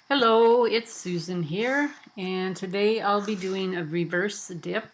Hello, it's Susan here, and today I'll be doing a reverse dip.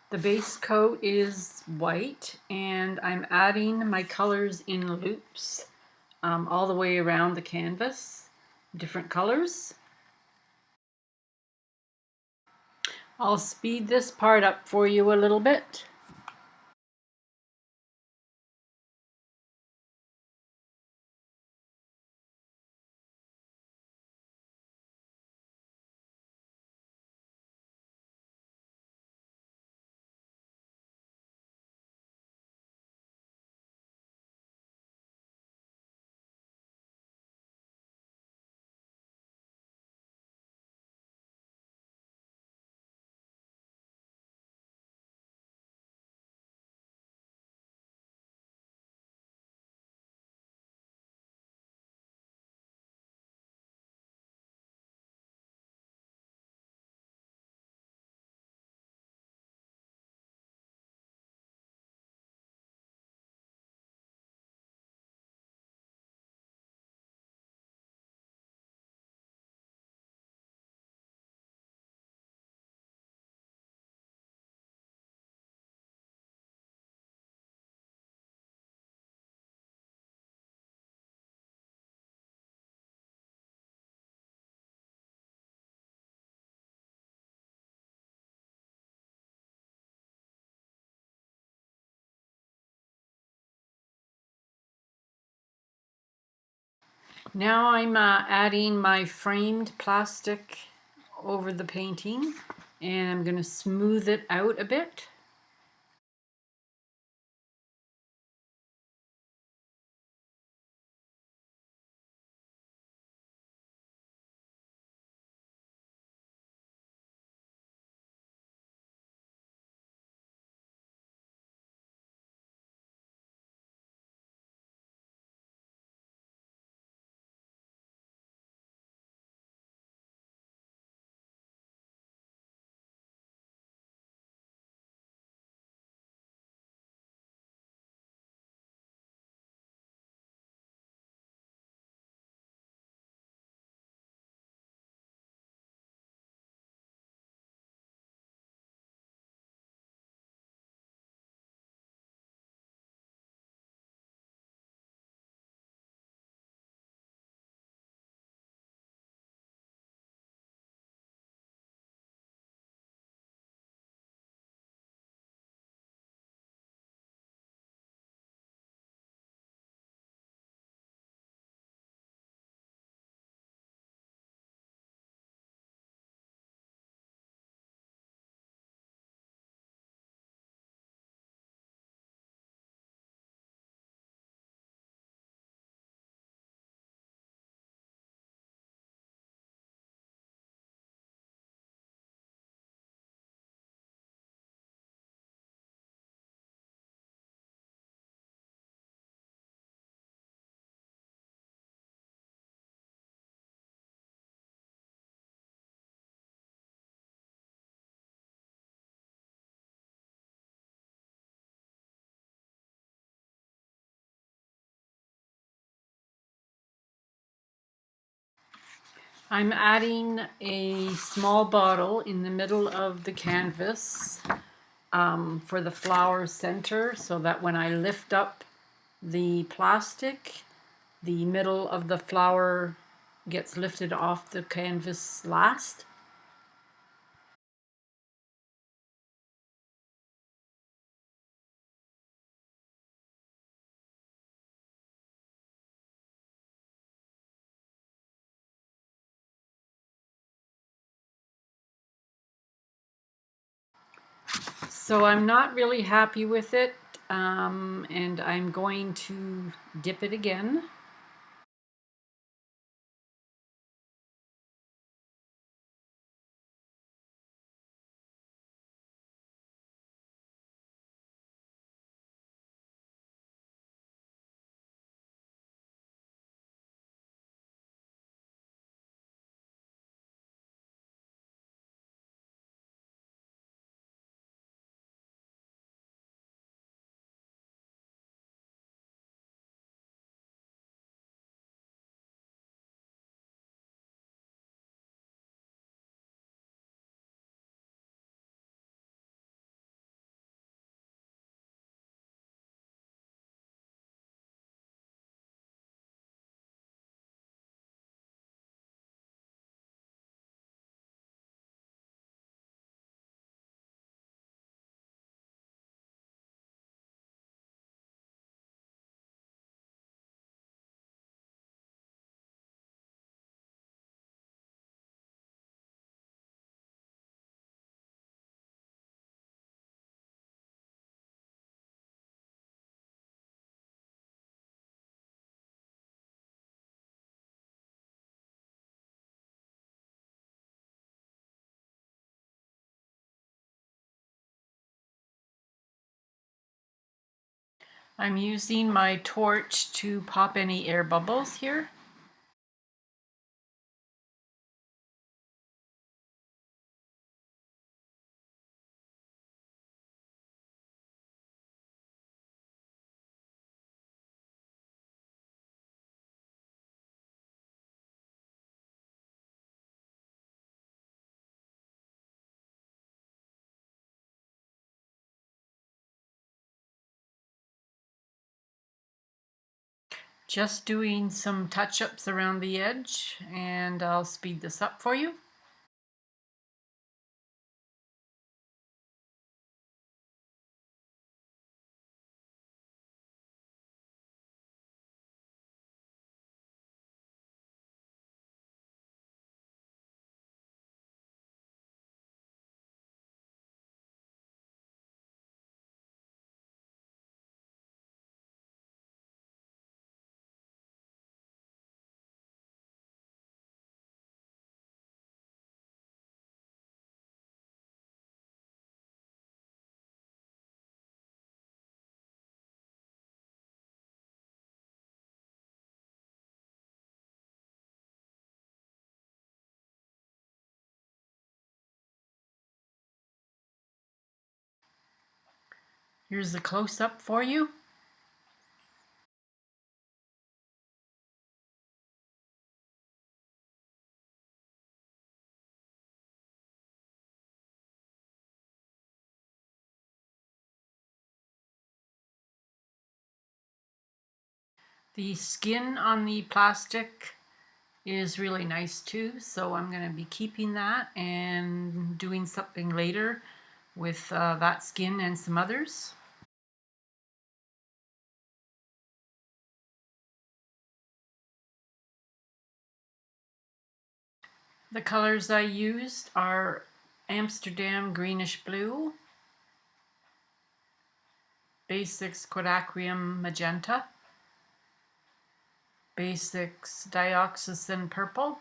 The base coat is white, and I'm adding my colors in loops all the way around the canvas, different colors. I'll speed this part up for you a little bit. Now I'm adding my framed plastic over the painting, and I'm going to smooth it out a bit. I'm adding a small bottle in the middle of the canvas for the flower center, so that when I lift up the plastic, the middle of the flower gets lifted off the canvas last. So I'm not really happy with it, and I'm going to dip it again. I'm using my torch to pop any air bubbles here. Just doing some touch-ups around the edge, and I'll speed this up for you. Here's the close-up for you. The skin on the plastic is really nice too, so I'm going to be keeping that and doing something later with that skin and some others. The colors I used are Amsterdam Greenish Blue, Basics Quadacrium Magenta, Basics Dioxazine Purple,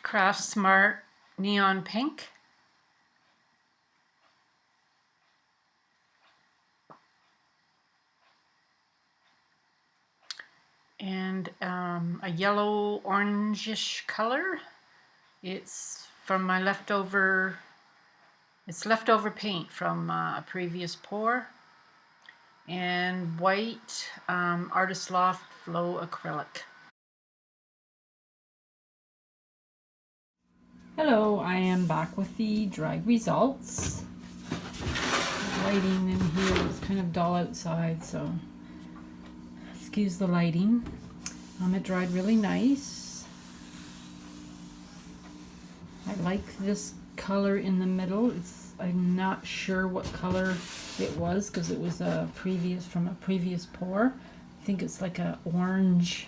Craft Smart Neon Pink, and a yellow orangish color. It's from my leftover paint from a previous pour. And white Artist Loft Flow Acrylic. Hello, I am back with the dried results. The lighting in here is kind of dull outside, so excuse the lighting. It dried really nice. I like this color in the middle. I'm not sure what color it was because it was from a previous pour. I think it's like a orangey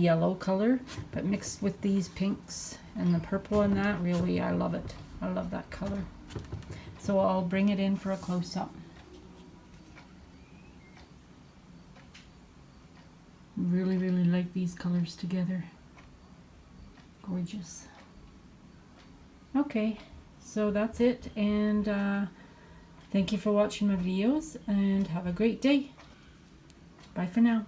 yellow color, but mixed with these pinks and the purple and that, really I love it. I love that color. So I'll bring it in for a close-up. Really, really like these colors together. Gorgeous. Okay, so that's it, and thank you for watching my videos, and have a great day. Bye for now.